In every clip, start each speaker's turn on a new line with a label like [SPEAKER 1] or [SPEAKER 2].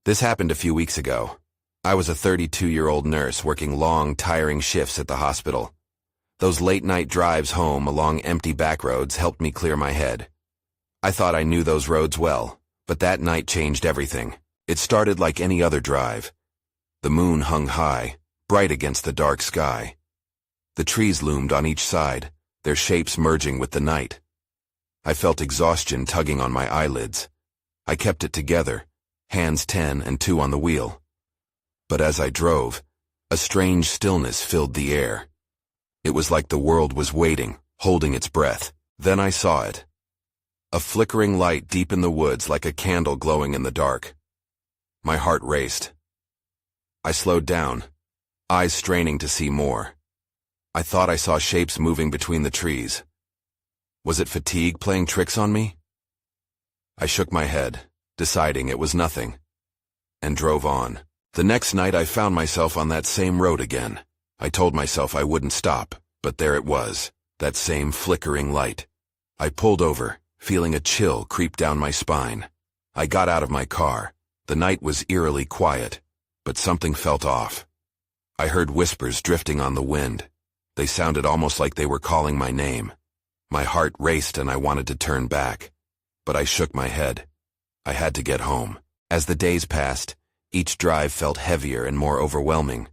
[SPEAKER 1] This happened a few weeks ago. I was a 32-year-old nurse working long, tiring shifts at the hospital. Those late-night drives home along empty backroads helped me clear my head. I thought I knew those roads well, but that night changed everything. It started like any other drive. The moon hung high, bright against the dark sky. The trees loomed on each side, their shapes merging with the night. I felt exhaustion tugging on my eyelids. I kept it together, hands 10 and 2 on the wheel. But as I drove, a strange stillness filled the air. It was like the world was waiting, holding its breath. Then I saw it. A flickering light deep in the woods like a candle glowing in the dark. My heart raced. I slowed down, eyes straining to see more. I thought I saw shapes moving between the trees. Was it fatigue playing tricks on me? I shook my head, deciding it was nothing, and drove on. The next night I found myself on that same road again. I told myself I wouldn't stop, but there it was, that same flickering light. I pulled over, feeling a chill creep down my spine. I got out of my car. The night was eerily quiet, but something felt off. I heard whispers drifting on the wind. They sounded almost like they were calling my name. My heart raced and I wanted to turn back, but I shook my head. I had to get home. As the days passed, each drive felt heavier and more overwhelming.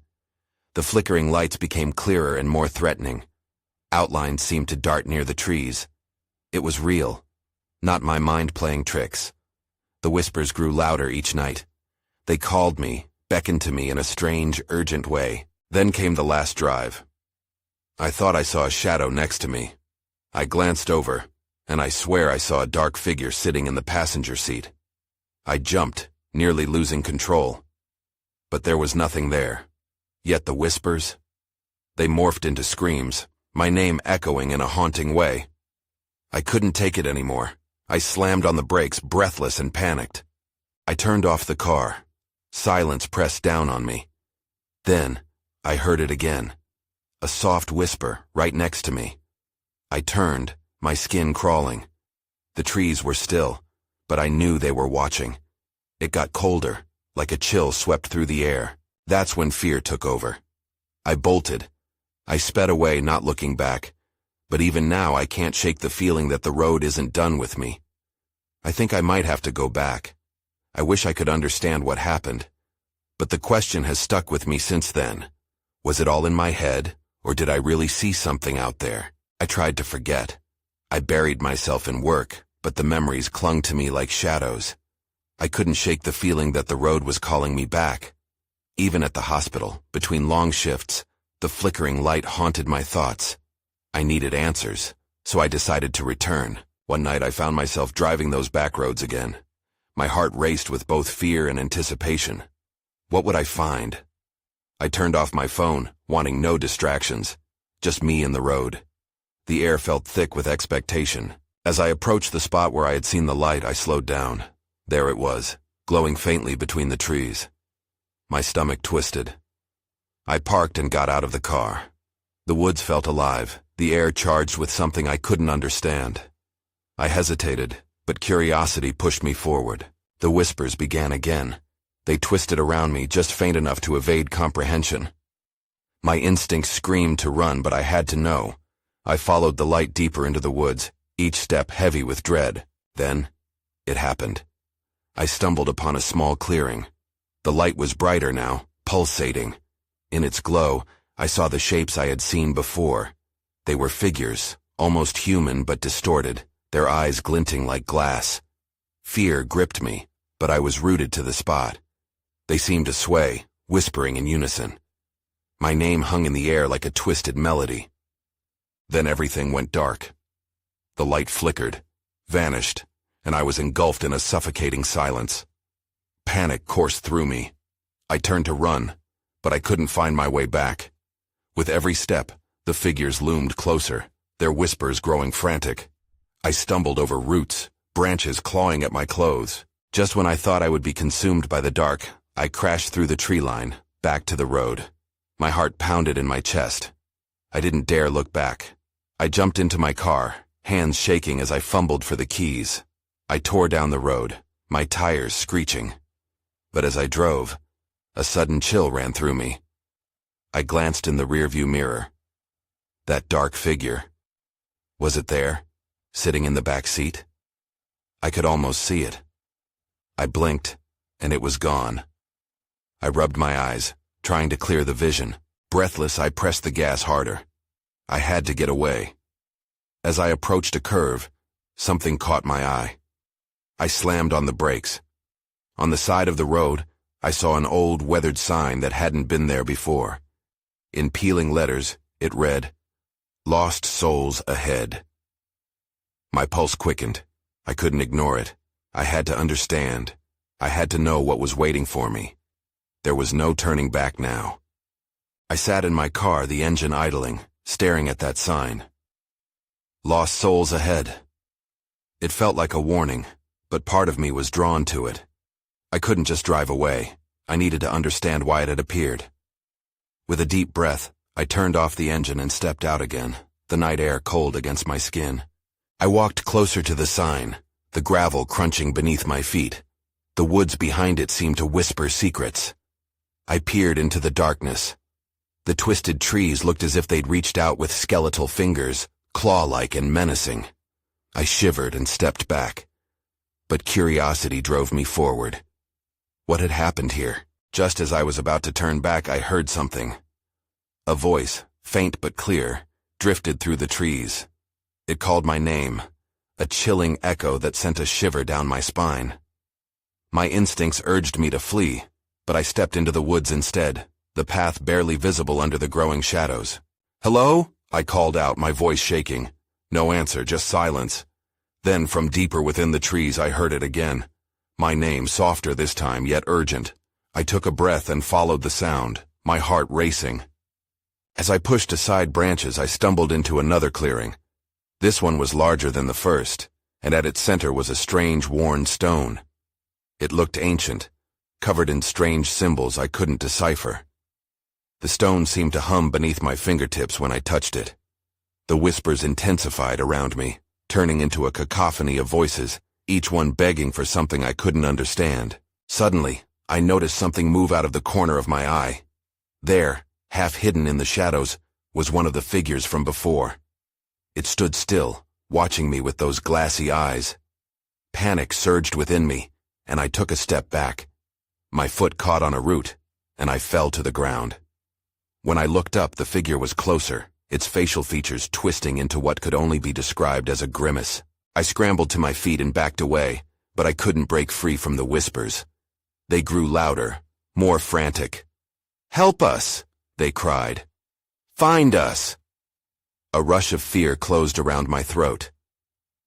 [SPEAKER 1] The flickering lights became clearer and more threatening. Outlines seemed to dart near the trees. It was real, not my mind playing tricks. The whispers grew louder each night. They called me, beckoned to me in a strange, urgent way. Then came the last drive. I thought I saw a shadow next to me. I glanced over, and I swear I saw a dark figure sitting in the passenger seat. I jumped, nearly losing control. But there was nothing there. Yet the whispers? They morphed into screams, my name echoing in a haunting way. I couldn't take it anymore. I slammed on the brakes, breathless and panicked. I turned off the car. Silence pressed down on me. Then, I heard it again. A soft whisper right next to me. I turned, my skin crawling. The trees were still, but I knew they were watching. It got colder, like a chill swept through the air. That's when fear took over. I bolted. I sped away, not looking back. But even now I can't shake the feeling that the road isn't done with me. I think I might have to go back. I wish I could understand what happened. But the question has stuck with me since then. Was it all in my head, or did I really see something out there? I tried to forget. I buried myself in work, but the memories clung to me like shadows. I couldn't shake the feeling that the road was calling me back. Even at the hospital, between long shifts, the flickering light haunted my thoughts. I needed answers, so I decided to return. One night I found myself driving those back roads again. My heart raced with both fear and anticipation. What would I find? I turned off my phone, wanting no distractions, just me and the road. The air felt thick with expectation. As I approached the spot where I had seen the light, I slowed down. There it was, glowing faintly between the trees. My stomach twisted. I parked and got out of the car. The woods felt alive, the air charged with something I couldn't understand. I hesitated, but curiosity pushed me forward. The whispers began again. They twisted around me, just faint enough to evade comprehension. My instinct screamed to run, but I had to know. I followed the light deeper into the woods, each step heavy with dread. Then, it happened. I stumbled upon a small clearing. The light was brighter now, pulsating. In its glow, I saw the shapes I had seen before. They were figures, almost human but distorted, their eyes glinting like glass. Fear gripped me, but I was rooted to the spot. They seemed to sway, whispering in unison. My name hung in the air like a twisted melody. Then everything went dark. The light flickered, vanished, and I was engulfed in a suffocating silence. Panic coursed through me. I turned to run, but I couldn't find my way back. With every step, the figures loomed closer, their whispers growing frantic. I stumbled over roots, branches clawing at my clothes. Just when I thought I would be consumed by the dark, I crashed through the tree line, back to the road. My heart pounded in my chest. I didn't dare look back. I jumped into my car, hands shaking as I fumbled for the keys. I tore down the road, my tires screeching. But as I drove, a sudden chill ran through me. I glanced in the rearview mirror. That dark figure. Was it there, sitting in the back seat? I could almost see it. I blinked, and it was gone. I rubbed my eyes, trying to clear the vision. Breathless, I pressed the gas harder. I had to get away. As I approached a curve, something caught my eye. I slammed on the brakes. On the side of the road, I saw an old, weathered sign that hadn't been there before. In peeling letters, it read, "Lost souls ahead." My pulse quickened. I couldn't ignore it. I had to understand. I had to know what was waiting for me. There was no turning back now. I sat in my car, the engine idling, staring at that sign. Lost souls ahead. It felt like a warning, but part of me was drawn to it. I couldn't just drive away. I needed to understand why it had appeared. With a deep breath, I turned off the engine and stepped out again, the night air cold against my skin. I walked closer to the sign, the gravel crunching beneath my feet. The woods behind it seemed to whisper secrets. I peered into the darkness. The twisted trees looked as if they'd reached out with skeletal fingers, claw-like and menacing. I shivered and stepped back. But curiosity drove me forward. What had happened here? Just as I was about to turn back, I heard something. A voice, faint but clear, drifted through the trees. It called my name, a chilling echo that sent a shiver down my spine. My instincts urged me to flee, but I stepped into the woods instead, the path barely visible under the growing shadows. "Hello?" I called out, my voice shaking. No answer, just silence. Then from deeper within the trees I heard it again. My name, softer this time, yet urgent. I took a breath and followed the sound, my heart racing. As I pushed aside branches, I stumbled into another clearing. This one was larger than the first, and at its center was a strange, worn stone. It looked ancient, covered in strange symbols I couldn't decipher. The stone seemed to hum beneath my fingertips when I touched it. The whispers intensified around me, turning into a cacophony of voices, each one begging for something I couldn't understand. Suddenly, I noticed something move out of the corner of my eye. There, half hidden in the shadows, was one of the figures from before. It stood still, watching me with those glassy eyes. Panic surged within me, and I took a step back. My foot caught on a root, and I fell to the ground. When I looked up, the figure was closer, its facial features twisting into what could only be described as a grimace. I scrambled to my feet and backed away, but I couldn't break free from the whispers. They grew louder, more frantic. "Help us!" they cried. "Find us!" A rush of fear closed around my throat.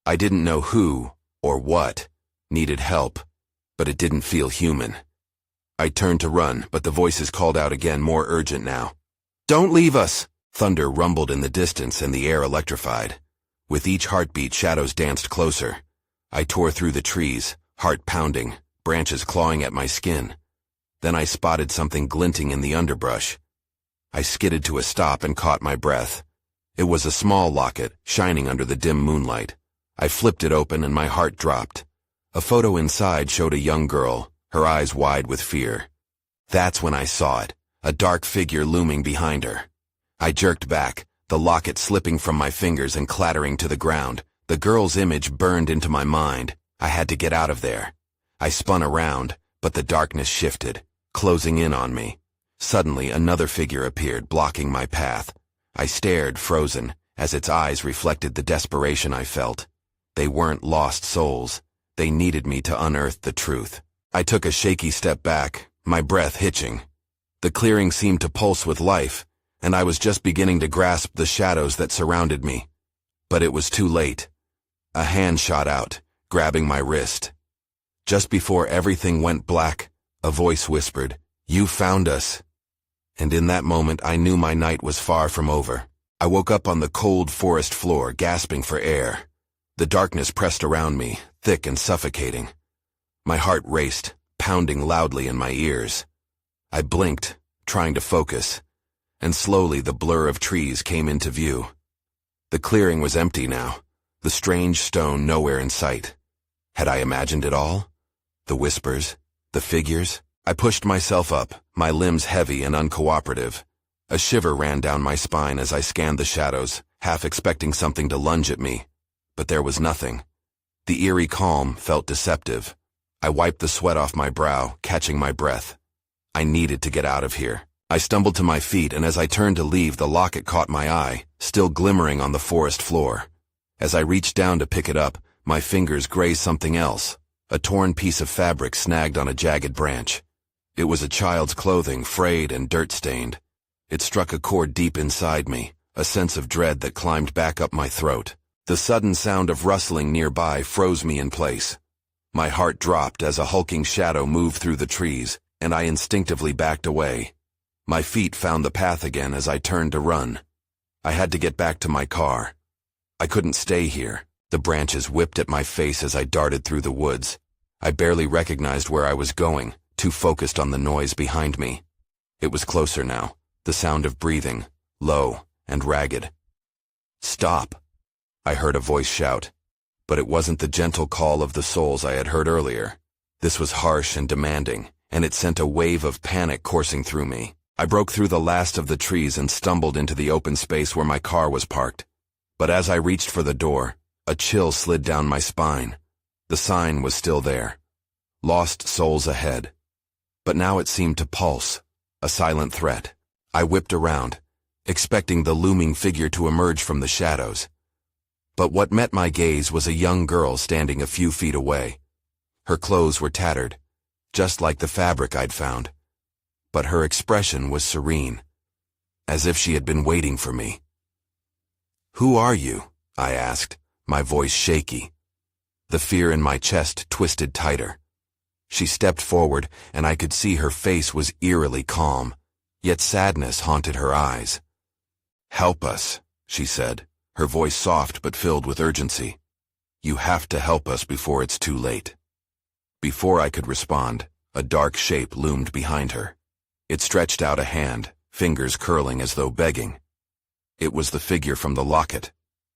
[SPEAKER 1] I didn't know who, or what, needed help, but it didn't feel human. I turned to run, but the voices called out again, more urgent now. "Don't leave us!" Thunder rumbled in the distance and the air electrified. With each heartbeat, shadows danced closer. I tore through the trees, heart pounding, branches clawing at my skin. Then I spotted something glinting in the underbrush. I skidded to a stop and caught my breath. It was a small locket, shining under the dim moonlight. I flipped it open and my heart dropped. A photo inside showed a young girl, her eyes wide with fear. That's when I saw it, a dark figure looming behind her. I jerked back, the locket slipping from my fingers and clattering to the ground. The girl's image burned into my mind. I had to get out of there. I spun around, but the darkness shifted, closing in on me. Suddenly, another figure appeared, blocking my path. I stared, frozen, as its eyes reflected the desperation I felt. They weren't lost souls. They needed me to unearth the truth. I took a shaky step back, my breath hitching. The clearing seemed to pulse with life, and I was just beginning to grasp the shadows that surrounded me. But it was too late. A hand shot out, grabbing my wrist. Just before everything went black, a voice whispered, "You found us." And in that moment, I knew my night was far from over. I woke up on the cold forest floor, gasping for air. The darkness pressed around me, thick and suffocating. My heart raced, pounding loudly in my ears. I blinked, trying to focus, and slowly the blur of trees came into view. The clearing was empty now, the strange stone nowhere in sight. Had I imagined it all? The whispers, the figures, I pushed myself up, my limbs heavy and uncooperative. A shiver ran down my spine as I scanned the shadows, half expecting something to lunge at me. But there was nothing. The eerie calm felt deceptive. I wiped the sweat off my brow, catching my breath. I needed to get out of here. I stumbled to my feet, and as I turned to leave, the locket caught my eye, still glimmering on the forest floor. As I reached down to pick it up, my fingers grazed something else, a torn piece of fabric snagged on a jagged branch. It was a child's clothing, frayed and dirt-stained. It struck a chord deep inside me, a sense of dread that climbed back up my throat. The sudden sound of rustling nearby froze me in place. My heart dropped as a hulking shadow moved through the trees, and I instinctively backed away. My feet found the path again as I turned to run. I had to get back to my car. I couldn't stay here. The branches whipped at my face as I darted through the woods. I barely recognized where I was going, too focused on the noise behind me. It was closer now, the sound of breathing, low and ragged. "Stop!" I heard a voice shout. But it wasn't the gentle call of the souls I had heard earlier. This was harsh and demanding, and it sent a wave of panic coursing through me. I broke through the last of the trees and stumbled into the open space where my car was parked. But as I reached for the door, a chill slid down my spine. The sign was still there. Lost souls ahead. But now it seemed to pulse, a silent threat. I whipped around, expecting the looming figure to emerge from the shadows. But what met my gaze was a young girl standing a few feet away. Her clothes were tattered, just like the fabric I'd found. But her expression was serene, as if she had been waiting for me. "Who are you?" I asked, my voice shaky. The fear in my chest twisted tighter. She stepped forward, and I could see her face was eerily calm, yet sadness haunted her eyes. "Help us," she said, her voice soft but filled with urgency. "You have to help us before it's too late." Before I could respond, a dark shape loomed behind her. It stretched out a hand, fingers curling as though begging. It was the figure from the locket.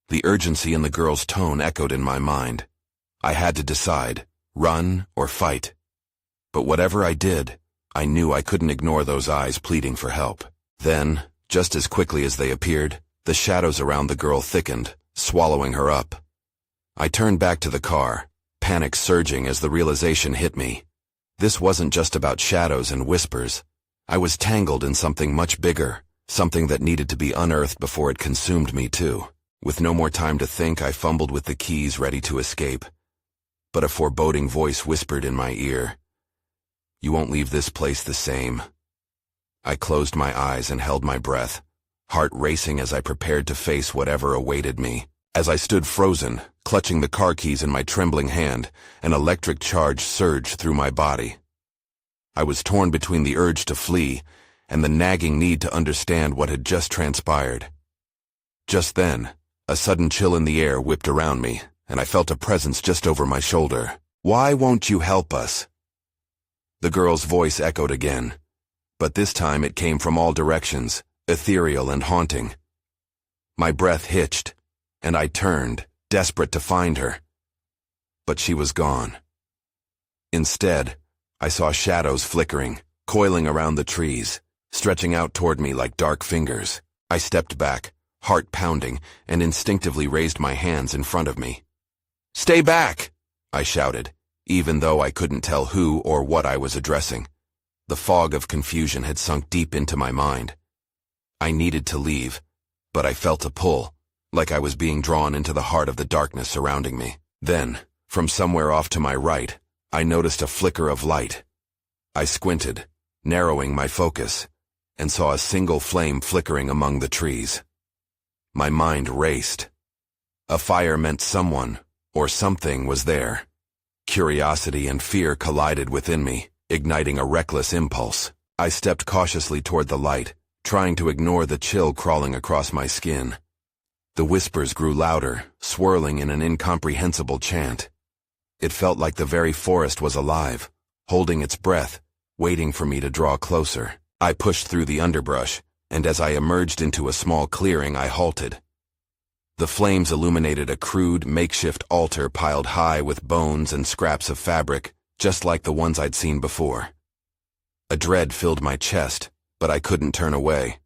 [SPEAKER 1] The urgency in the girl's tone echoed in my mind. I had to decide, run or fight. But whatever I did, I knew I couldn't ignore those eyes pleading for help. Then, just as quickly as they appeared, the shadows around the girl thickened, swallowing her up. I turned back to the car, panic surging as the realization hit me. This wasn't just about shadows and whispers. I was tangled in something much bigger, something that needed to be unearthed before it consumed me too. With no more time to think, I fumbled with the keys ready to escape. But a foreboding voice whispered in my ear, "You won't leave this place the same." I closed my eyes and held my breath, heart racing as I prepared to face whatever awaited me. As I stood frozen, clutching the car keys in my trembling hand, an electric charge surged through my body. I was torn between the urge to flee and the nagging need to understand what had just transpired. Just then, a sudden chill in the air whipped around me, and I felt a presence just over my shoulder. "Why won't you help us?" The girl's voice echoed again, but this time it came from all directions, ethereal and haunting. My breath hitched, and I turned, desperate to find her. But she was gone. Instead, I saw shadows flickering, coiling around the trees, stretching out toward me like dark fingers. I stepped back, heart pounding, and instinctively raised my hands in front of me. "Stay back!" I shouted, even though I couldn't tell who or what I was addressing. The fog of confusion had sunk deep into my mind. I needed to leave, but I felt a pull, like I was being drawn into the heart of the darkness surrounding me. Then, from somewhere off to my right, I noticed a flicker of light. I squinted, narrowing my focus, and saw a single flame flickering among the trees. My mind raced. A fire meant someone, or something, was there. Curiosity and fear collided within me, igniting a reckless impulse. I stepped cautiously toward the light, trying to ignore the chill crawling across my skin. The whispers grew louder, swirling in an incomprehensible chant. It felt like the very forest was alive, holding its breath, waiting for me to draw closer. I pushed through the underbrush, and as I emerged into a small clearing, I halted. The flames illuminated a crude, makeshift altar piled high with bones and scraps of fabric, just like the ones I'd seen before. A dread filled my chest, but I couldn't turn away.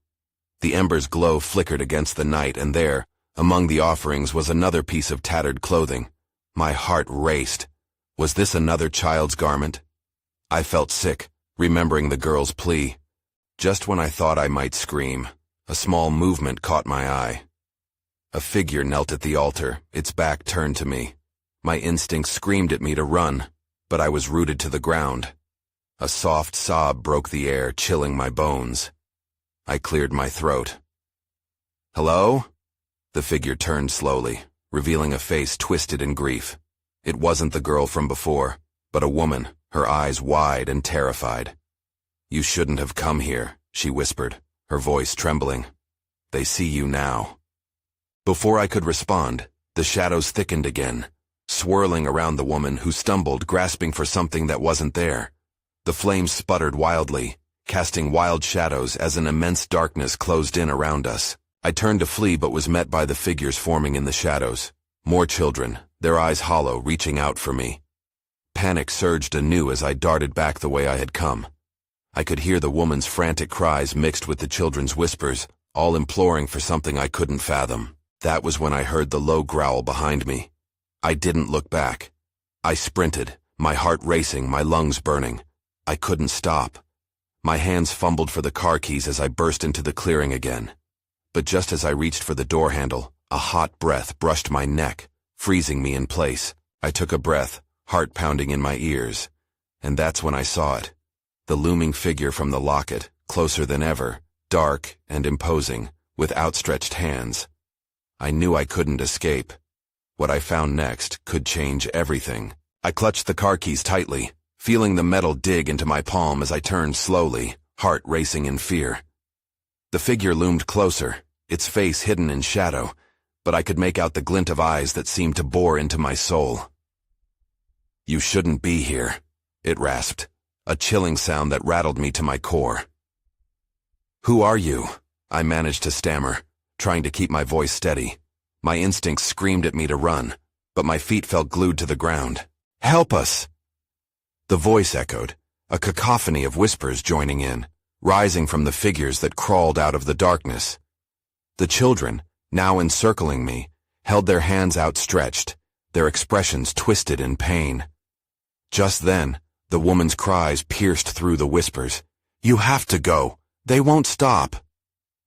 [SPEAKER 1] The ember's glow flickered against the night, and there, among the offerings, was another piece of tattered clothing. My heart raced. Was this another child's garment? I felt sick, remembering the girl's plea. Just when I thought I might scream, a small movement caught my eye. A figure knelt at the altar, its back turned to me. My instincts screamed at me to run, but I was rooted to the ground. A soft sob broke the air, chilling my bones. I cleared my throat. "Hello?" The figure turned slowly, revealing a face twisted in grief. It wasn't the girl from before, but a woman, her eyes wide and terrified. "You shouldn't have come here," she whispered, her voice trembling. "They see you now." Before I could respond, the shadows thickened again, swirling around the woman, who stumbled, grasping for something that wasn't there. The flames sputtered wildly, casting wild shadows as an immense darkness closed in around us. I turned to flee, but was met by the figures forming in the shadows. More children, their eyes hollow, reaching out for me. Panic surged anew as I darted back the way I had come. I could hear the woman's frantic cries mixed with the children's whispers, all imploring for something I couldn't fathom. That was when I heard the low growl behind me. I didn't look back. I sprinted, my heart racing, my lungs burning. I couldn't stop. My hands fumbled for the car keys as I burst into the clearing again. But just as I reached for the door handle, a hot breath brushed my neck, freezing me in place. I took a breath, heart pounding in my ears. And that's when I saw it. The looming figure from the locket, closer than ever, dark and imposing, with outstretched hands. I knew I couldn't escape. What I found next could change everything. I clutched the car keys tightly, feeling the metal dig into my palm as I turned slowly, heart racing in fear. The figure loomed closer, its face hidden in shadow, but I could make out the glint of eyes that seemed to bore into my soul. "You shouldn't be here," it rasped, a chilling sound that rattled me to my core. "Who are you?" I managed to stammer, trying to keep my voice steady. My instincts screamed at me to run, but my feet felt glued to the ground. "Help us!" The voice echoed, a cacophony of whispers joining in, rising from the figures that crawled out of the darkness. The children, now encircling me, held their hands outstretched, their expressions twisted in pain. Just then, the woman's cries pierced through the whispers. "You have to go! They won't stop!"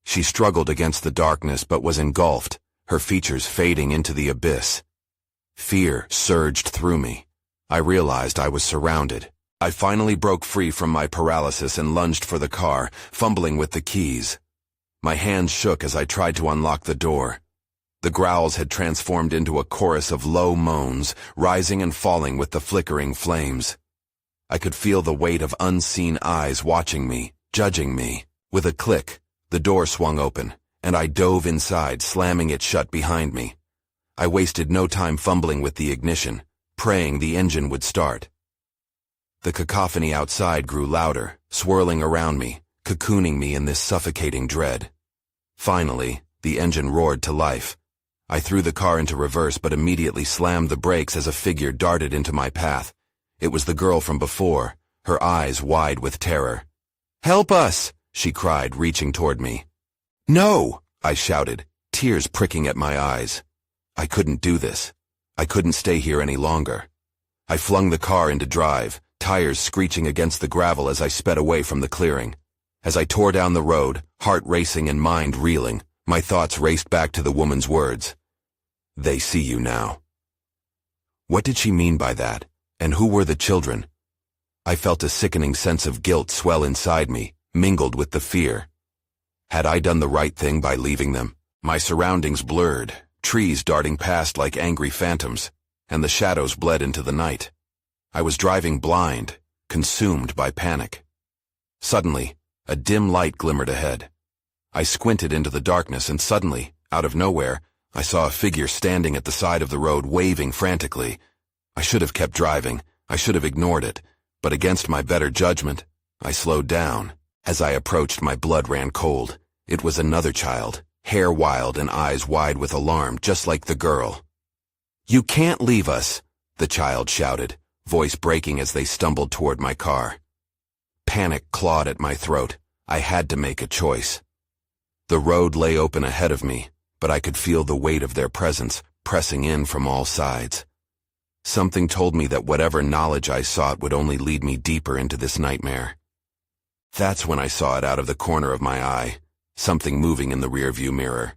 [SPEAKER 1] She struggled against the darkness but was engulfed, her features fading into the abyss. Fear surged through me. I realized I was surrounded. I finally broke free from my paralysis and lunged for the car, fumbling with the keys. My hands shook as I tried to unlock the door. The growls had transformed into a chorus of low moans, rising and falling with the flickering flames. I could feel the weight of unseen eyes watching me, judging me. With a click, the door swung open, and I dove inside, slamming it shut behind me. I wasted no time fumbling with the ignition, praying the engine would start. The cacophony outside grew louder, swirling around me, cocooning me in this suffocating dread. Finally, the engine roared to life. I threw the car into reverse but immediately slammed the brakes as a figure darted into my path. It was the girl from before, her eyes wide with terror. "Help us!" she cried, reaching toward me. "No!" I shouted, tears pricking at my eyes. I couldn't do this. I couldn't stay here any longer. I flung the car into drive, tires screeching against the gravel as I sped away from the clearing. As I tore down the road, heart racing and mind reeling, my thoughts raced back to the woman's words. "They see you now." What did she mean by that? And who were the children? I felt a sickening sense of guilt swell inside me, mingled with the fear. Had I done the right thing by leaving them? My surroundings blurred, trees darting past like angry phantoms, and the shadows bled into the night. I was driving blind, consumed by panic. Suddenly, a dim light glimmered ahead. I squinted into the darkness and suddenly, out of nowhere, I saw a figure standing at the side of the road waving frantically. I should have kept driving. I should have ignored it. But against my better judgment, I slowed down. As I approached, my blood ran cold. It was another child, hair wild and eyes wide with alarm, just like the girl. "You can't leave us," the child shouted, voice breaking as they stumbled toward my car. Panic clawed at my throat. I had to make a choice. The road lay open ahead of me, but I could feel the weight of their presence pressing in from all sides. Something told me that whatever knowledge I sought would only lead me deeper into this nightmare. That's when I saw it out of the corner of my eye, something moving in the rearview mirror.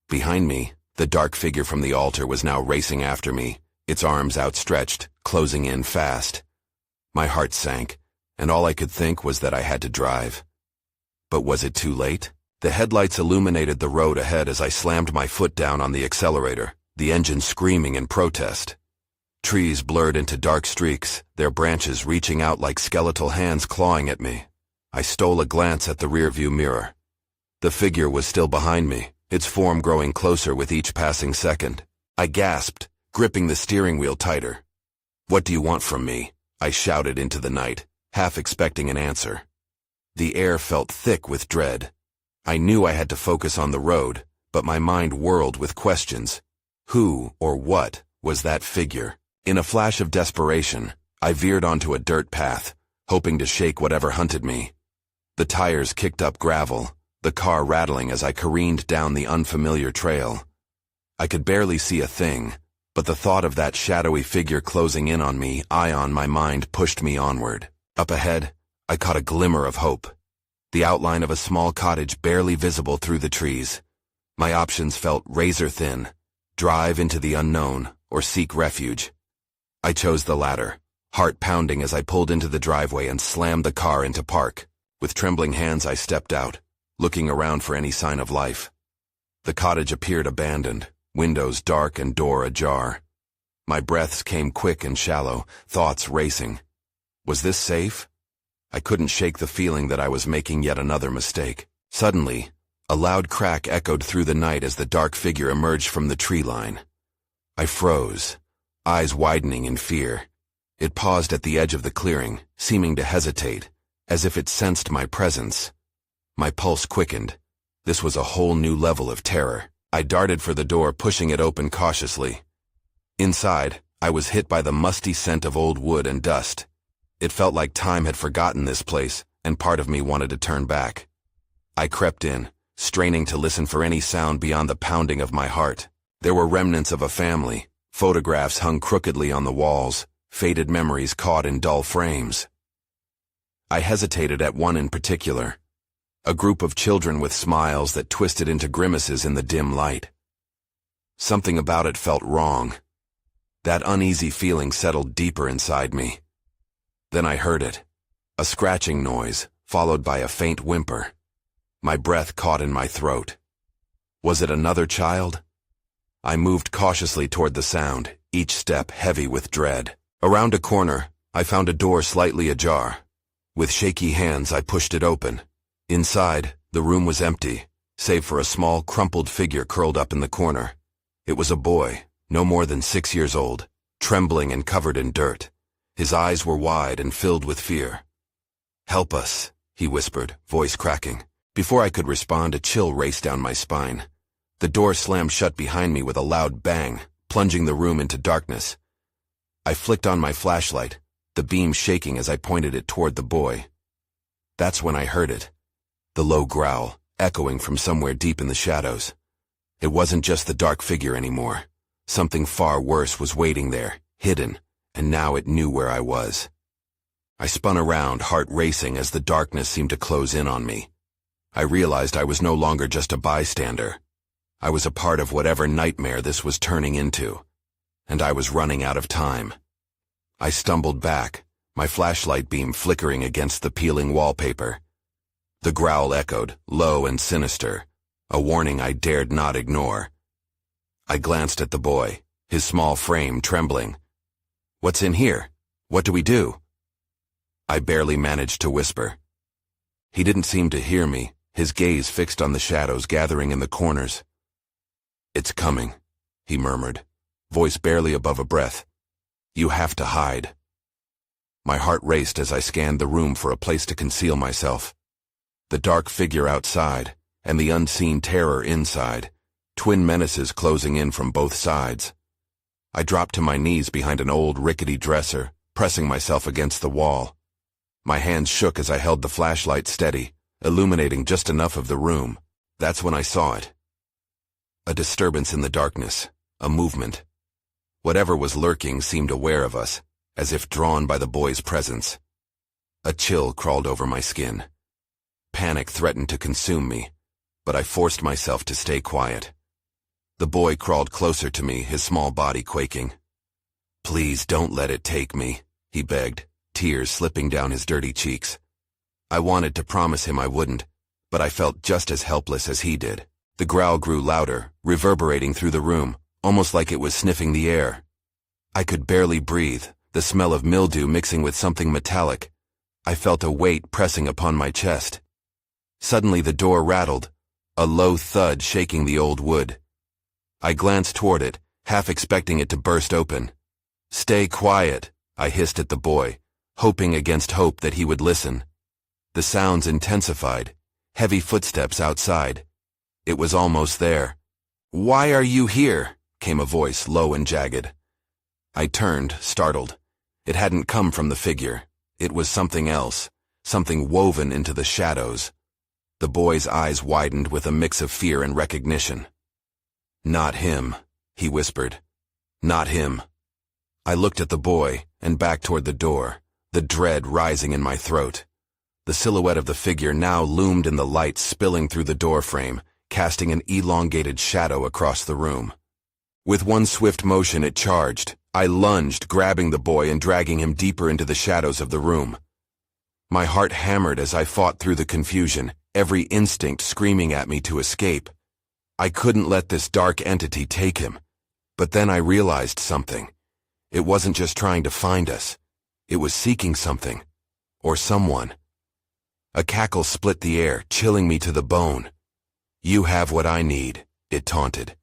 [SPEAKER 1] Behind me, the dark figure from the altar was now racing after me, its arms outstretched, closing in fast. My heart sank, and all I could think was that I had to drive. But was it too late? The headlights illuminated the road ahead as I slammed my foot down on the accelerator, the engine screaming in protest. Trees blurred into dark streaks, their branches reaching out like skeletal hands clawing at me. I stole a glance at the rearview mirror. The figure was still behind me, its form growing closer with each passing second. I gasped, gripping the steering wheel tighter. "What do you want from me?" I shouted into the night, half expecting an answer. The air felt thick with dread. I knew I had to focus on the road, but my mind whirled with questions. Who, or what, was that figure? In a flash of desperation, I veered onto a dirt path, hoping to shake whatever hunted me. The tires kicked up gravel, the car rattling as I careened down the unfamiliar trail. I could barely see a thing, but the thought of that shadowy figure closing in on me, eye on my mind, pushed me onward. Up ahead, I caught a glimmer of hope. The outline of a small cottage barely visible through the trees. My options felt razor-thin: drive into the unknown, or seek refuge. I chose the latter, heart pounding as I pulled into the driveway and slammed the car into park. With trembling hands I stepped out, looking around for any sign of life. The cottage appeared abandoned, windows dark and door ajar. My breaths came quick and shallow, thoughts racing. Was this safe? I couldn't shake the feeling that I was making yet another mistake. Suddenly, a loud crack echoed through the night as the dark figure emerged from the tree line. I froze, eyes widening in fear. It paused at the edge of the clearing, seeming to hesitate, as if it sensed my presence. My pulse quickened. This was a whole new level of terror. I darted for the door, pushing it open cautiously. Inside, I was hit by the musty scent of old wood and dust. It felt like time had forgotten this place, and part of me wanted to turn back. I crept in, straining to listen for any sound beyond the pounding of my heart. There were remnants of a family, photographs hung crookedly on the walls, faded memories caught in dull frames. I hesitated at one in particular, a group of children with smiles that twisted into grimaces in the dim light. Something about it felt wrong. That uneasy feeling settled deeper inside me. Then I heard it, a scratching noise, followed by a faint whimper. My breath caught in my throat. Was it another child? I moved cautiously toward the sound, each step heavy with dread. Around a corner, I found a door slightly ajar. With shaky hands, I pushed it open. Inside, the room was empty, save for a small, crumpled figure curled up in the corner. It was a boy, no more than 6 years old, trembling and covered in dirt. His eyes were wide and filled with fear. "Help us," he whispered, voice cracking. Before I could respond, a chill raced down my spine. The door slammed shut behind me with a loud bang, plunging the room into darkness. I flicked on my flashlight, the beam shaking as I pointed it toward the boy. That's when I heard it, the low growl, echoing from somewhere deep in the shadows. It wasn't just the dark figure anymore. Something far worse was waiting there, hidden, and now it knew where I was. I spun around, heart racing as the darkness seemed to close in on me. I realized I was no longer just a bystander. I was a part of whatever nightmare this was turning into, and I was running out of time. I stumbled back, my flashlight beam flickering against the peeling wallpaper. The growl echoed, low and sinister, a warning I dared not ignore. I glanced at the boy, his small frame trembling. "What's in here? What do we do?" I barely managed to whisper. He didn't seem to hear me, his gaze fixed on the shadows gathering in the corners. "It's coming," he murmured, voice barely above a breath. "You have to hide." My heart raced as I scanned the room for a place to conceal myself. The dark figure outside, and the unseen terror inside, twin menaces closing in from both sides. I dropped to my knees behind an old rickety dresser, pressing myself against the wall. My hands shook as I held the flashlight steady, illuminating just enough of the room. That's when I saw it. A disturbance in the darkness, a movement. Whatever was lurking seemed aware of us, as if drawn by the boy's presence. A chill crawled over my skin. Panic threatened to consume me, but I forced myself to stay quiet. The boy crawled closer to me, his small body quaking. "Please don't let it take me," he begged, tears slipping down his dirty cheeks. I wanted to promise him I wouldn't, but I felt just as helpless as he did. The growl grew louder, reverberating through the room, almost like it was sniffing the air. I could barely breathe, the smell of mildew mixing with something metallic. I felt a weight pressing upon my chest. Suddenly the door rattled, a low thud shaking the old wood. I glanced toward it, half expecting it to burst open. "Stay quiet," I hissed at the boy, hoping against hope that he would listen. The sounds intensified, heavy footsteps outside. It was almost there. "Why are you here?" came a voice, low and jagged. I turned, startled. It hadn't come from the figure. It was something else, something woven into the shadows. The boy's eyes widened with a mix of fear and recognition. "Not him," he whispered. "Not him." I looked at the boy and back toward the door, the dread rising in my throat. The silhouette of the figure now loomed in the light spilling through the door frame, casting an elongated shadow across the room. With one swift motion it charged. I lunged, grabbing the boy and dragging him deeper into the shadows of the room. My heart hammered as I fought through the confusion, every instinct screaming at me to escape. I couldn't let this dark entity take him. But then I realized something. It wasn't just trying to find us. It was seeking something. Or someone. A cackle split the air, chilling me to the bone. "You have what I need," it taunted.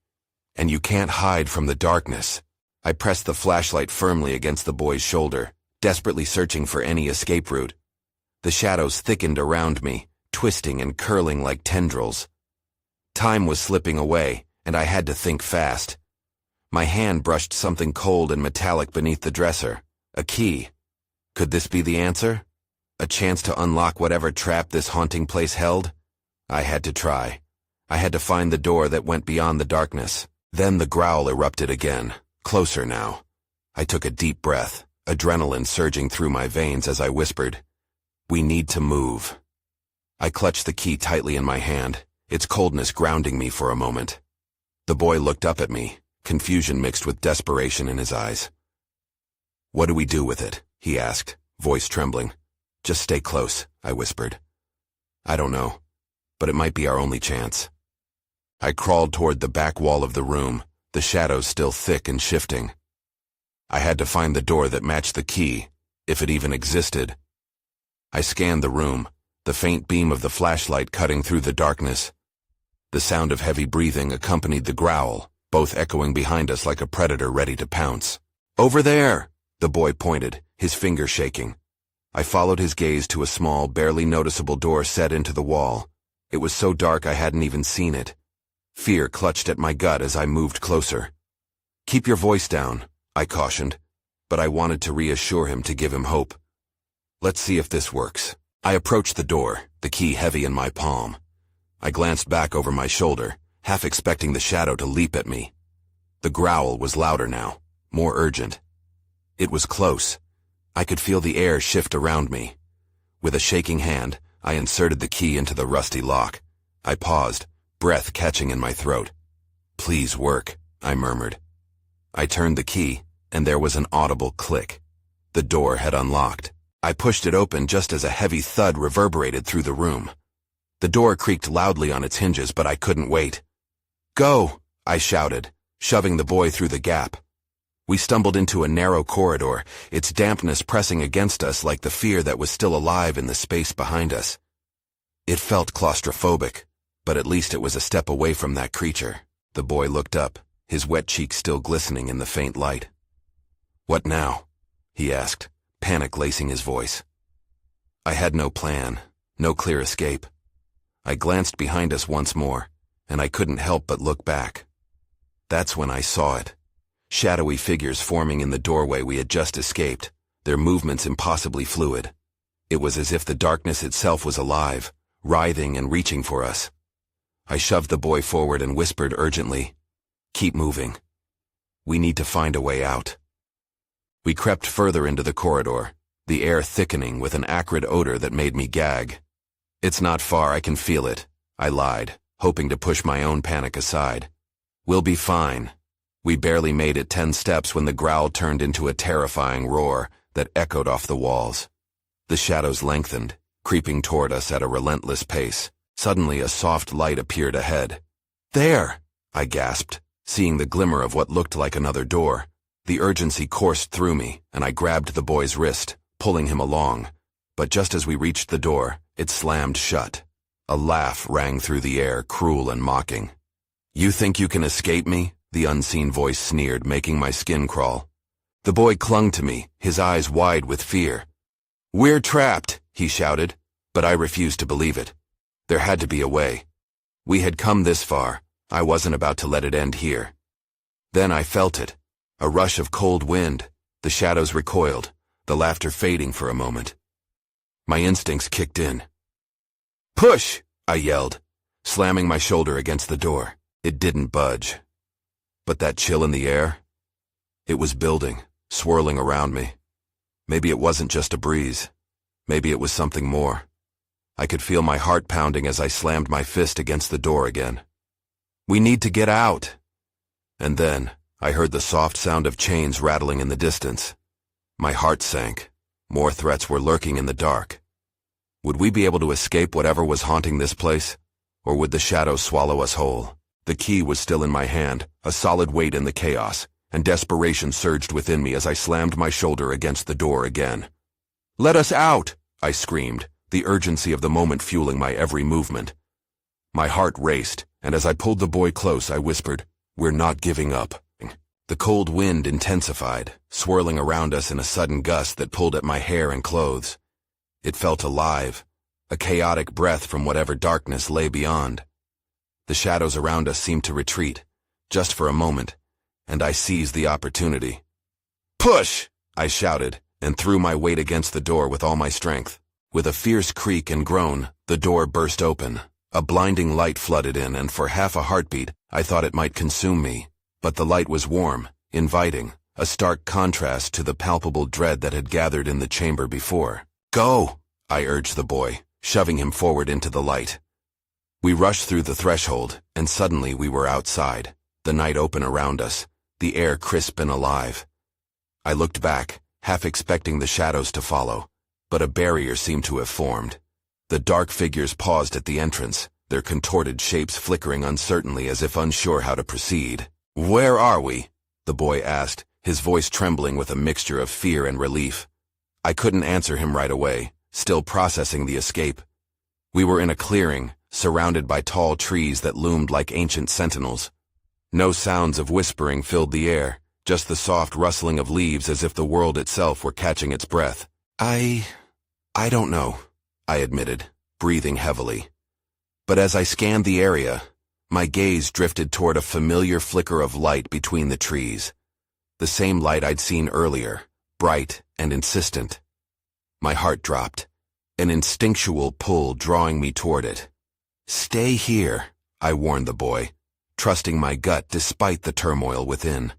[SPEAKER 1] "And you can't hide from the darkness." I pressed the flashlight firmly against the boy's shoulder, desperately searching for any escape route. The shadows thickened around me, twisting and curling like tendrils. Time was slipping away, and I had to think fast. My hand brushed something cold and metallic beneath the dresser. A key. Could this be the answer? A chance to unlock whatever trap this haunting place held? I had to try. I had to find the door that went beyond the darkness. Then the growl erupted again, closer now. I took a deep breath, adrenaline surging through my veins as I whispered, "We need to move." I clutched the key tightly in my hand, its coldness grounding me for a moment. The boy looked up at me, confusion mixed with desperation in his eyes. "What do we do with it?" he asked, voice trembling. "Just stay close," I whispered. "I don't know, but it might be our only chance." I crawled toward the back wall of the room, the shadows still thick and shifting. I had to find the door that matched the key, if it even existed. I scanned the room, the faint beam of the flashlight cutting through the darkness. The sound of heavy breathing accompanied the growl, both echoing behind us like a predator ready to pounce. "Over there!" the boy pointed, his finger shaking. I followed his gaze to a small, barely noticeable door set into the wall. It was so dark I hadn't even seen it. Fear clutched at my gut as I moved closer. "Keep your voice down," I cautioned, but I wanted to reassure him to give him hope. "Let's see if this works." I approached the door, the key heavy in my palm. I glanced back over my shoulder, half expecting the shadow to leap at me. The growl was louder now, more urgent. It was close. I could feel the air shift around me. With a shaking hand, I inserted the key into the rusty lock. I paused, breath catching in my throat. "Please work," I murmured. I turned the key, and there was an audible click. The door had unlocked. I pushed it open just as a heavy thud reverberated through the room. The door creaked loudly on its hinges, but I couldn't wait. "Go!" I shouted, shoving the boy through the gap. We stumbled into a narrow corridor, its dampness pressing against us like the fear that was still alive in the space behind us. It felt claustrophobic, but at least it was a step away from that creature. The boy looked up, his wet cheeks still glistening in the faint light. "What now?" he asked, panic lacing his voice. I had no plan, no clear escape. I glanced behind us once more, and I couldn't help but look back. That's when I saw it. Shadowy figures forming in the doorway we had just escaped, their movements impossibly fluid. It was as if the darkness itself was alive, writhing and reaching for us. I shoved the boy forward and whispered urgently, "Keep moving. We need to find a way out." We crept further into the corridor, the air thickening with an acrid odor that made me gag. "It's not far, I can feel it," I lied, hoping to push my own panic aside. "We'll be fine." We barely made it 10 steps when the growl turned into a terrifying roar that echoed off the walls. The shadows lengthened, creeping toward us at a relentless pace. Suddenly, a soft light appeared ahead. "There!" I gasped, seeing the glimmer of what looked like another door. The urgency coursed through me, and I grabbed the boy's wrist, pulling him along. But just as we reached the door, it slammed shut. A laugh rang through the air, cruel and mocking. "You think you can escape me?" the unseen voice sneered, making my skin crawl. The boy clung to me, his eyes wide with fear. "We're trapped," he shouted, but I refused to believe it. There had to be a way. We had come this far. I wasn't about to let it end here. Then I felt it. A rush of cold wind. The shadows recoiled, the laughter fading for a moment. My instincts kicked in. "Push!" I yelled, slamming my shoulder against the door. It didn't budge. But that chill in the air? It was building, swirling around me. Maybe it wasn't just a breeze. Maybe it was something more. I could feel my heart pounding as I slammed my fist against the door again. "We need to get out!" And then, I heard the soft sound of chains rattling in the distance. My heart sank. More threats were lurking in the dark. Would we be able to escape whatever was haunting this place? Or would the shadows swallow us whole? The key was still in my hand, a solid weight in the chaos, and desperation surged within me as I slammed my shoulder against the door again. "Let us out!" I screamed, the urgency of the moment fueling my every movement. My heart raced, and as I pulled the boy close, I whispered, "We're not giving up." The cold wind intensified, swirling around us in a sudden gust that pulled at my hair and clothes. It felt alive, a chaotic breath from whatever darkness lay beyond. The shadows around us seemed to retreat, just for a moment, and I seized the opportunity. "Push!" I shouted, and threw my weight against the door with all my strength. With a fierce creak and groan, the door burst open. A blinding light flooded in, and for half a heartbeat, I thought it might consume me. But the light was warm, inviting, a stark contrast to the palpable dread that had gathered in the chamber before. "Go!" I urged the boy, shoving him forward into the light. We rushed through the threshold, and suddenly we were outside, the night open around us, the air crisp and alive. I looked back, half expecting the shadows to follow, but a barrier seemed to have formed. The dark figures paused at the entrance, their contorted shapes flickering uncertainly as if unsure how to proceed. "Where are we?" the boy asked, his voice trembling with a mixture of fear and relief. I couldn't answer him right away, still processing the escape. We were in a clearing, surrounded by tall trees that loomed like ancient sentinels. No sounds of whispering filled the air, just the soft rustling of leaves as if the world itself were catching its breath. I don't know," I admitted, breathing heavily. But as I scanned the area, my gaze drifted toward a familiar flicker of light between the trees. The same light I'd seen earlier, bright and insistent. My heart dropped, an instinctual pull drawing me toward it. "Stay here," I warned the boy, trusting my gut despite the turmoil within.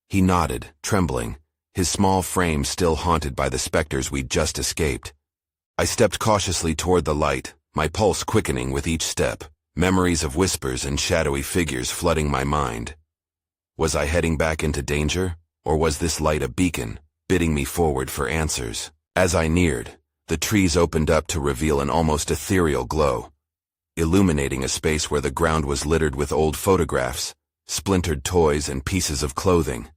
[SPEAKER 1] He nodded, trembling, his small frame still haunted by the specters we'd just escaped. I stepped cautiously toward the light, my pulse quickening with each step, memories of whispers and shadowy figures flooding my mind. Was I heading back into danger, or was this light a beacon, bidding me forward for answers? As I neared, the trees opened up to reveal an almost ethereal glow, illuminating a space where the ground was littered with old photographs, splintered toys and pieces of clothing,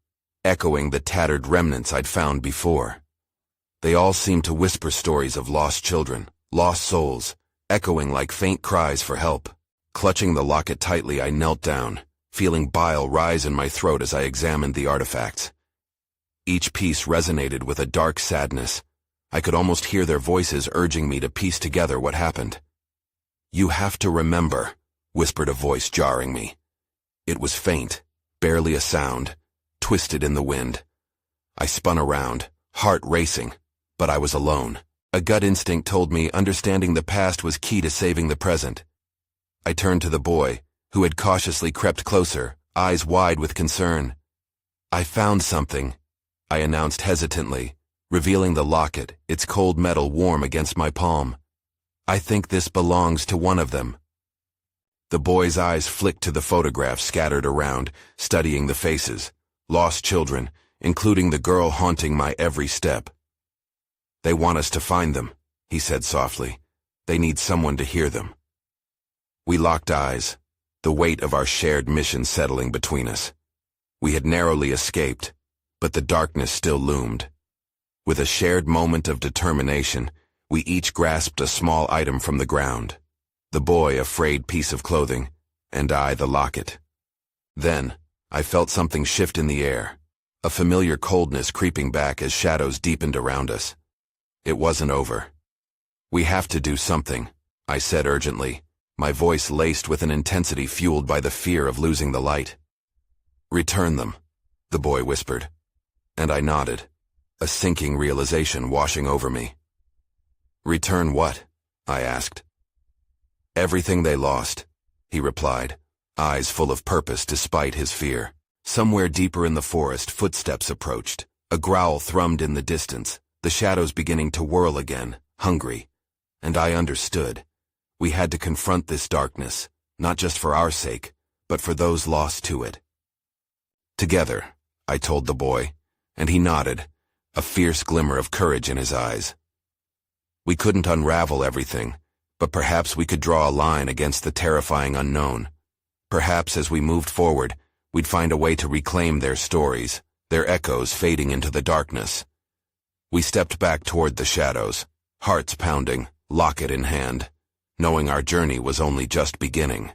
[SPEAKER 1] echoing the tattered remnants I'd found before. They all seemed to whisper stories of lost children, lost souls, echoing like faint cries for help. Clutching the locket tightly, I knelt down, feeling bile rise in my throat as I examined the artifacts. Each piece resonated with a dark sadness. I could almost hear their voices urging me to piece together what happened. "You have to remember," whispered a voice jarring me. It was faint, barely a sound, twisted in the wind. I spun around, heart racing, but I was alone. A gut instinct told me understanding the past was key to saving the present. I turned to the boy, who had cautiously crept closer, eyes wide with concern. "I found something," I announced hesitantly, revealing the locket, its cold metal warm against my palm. "I think this belongs to one of them." The boy's eyes flicked to the photographs scattered around, studying the faces. Lost children, including the girl haunting my every step. "They want us to find them," he said softly. "They need someone to hear them." We locked eyes, the weight of our shared mission settling between us. We had narrowly escaped, but the darkness still loomed. With a shared moment of determination, we each grasped a small item from the ground. The boy a frayed piece of clothing, and I the locket. Then, I felt something shift in the air, a familiar coldness creeping back as shadows deepened around us. It wasn't over. "We have to do something," I said urgently, my voice laced with an intensity fueled by the fear of losing the light. "Return them," the boy whispered, and I nodded, a sinking realization washing over me. "Return what?" I asked. "Everything they lost," he replied, eyes full of purpose despite his fear. Somewhere deeper in the forest, footsteps approached. A growl thrummed in the distance, the shadows beginning to whirl again, hungry. And I understood. We had to confront this darkness, not just for our sake, but for those lost to it. "Together," I told the boy, and he nodded, a fierce glimmer of courage in his eyes. We couldn't unravel everything, but perhaps we could draw a line against the terrifying unknown. Perhaps as we moved forward, we'd find a way to reclaim their stories, their echoes fading into the darkness. We stepped back toward the shadows, hearts pounding, locket in hand, knowing our journey was only just beginning.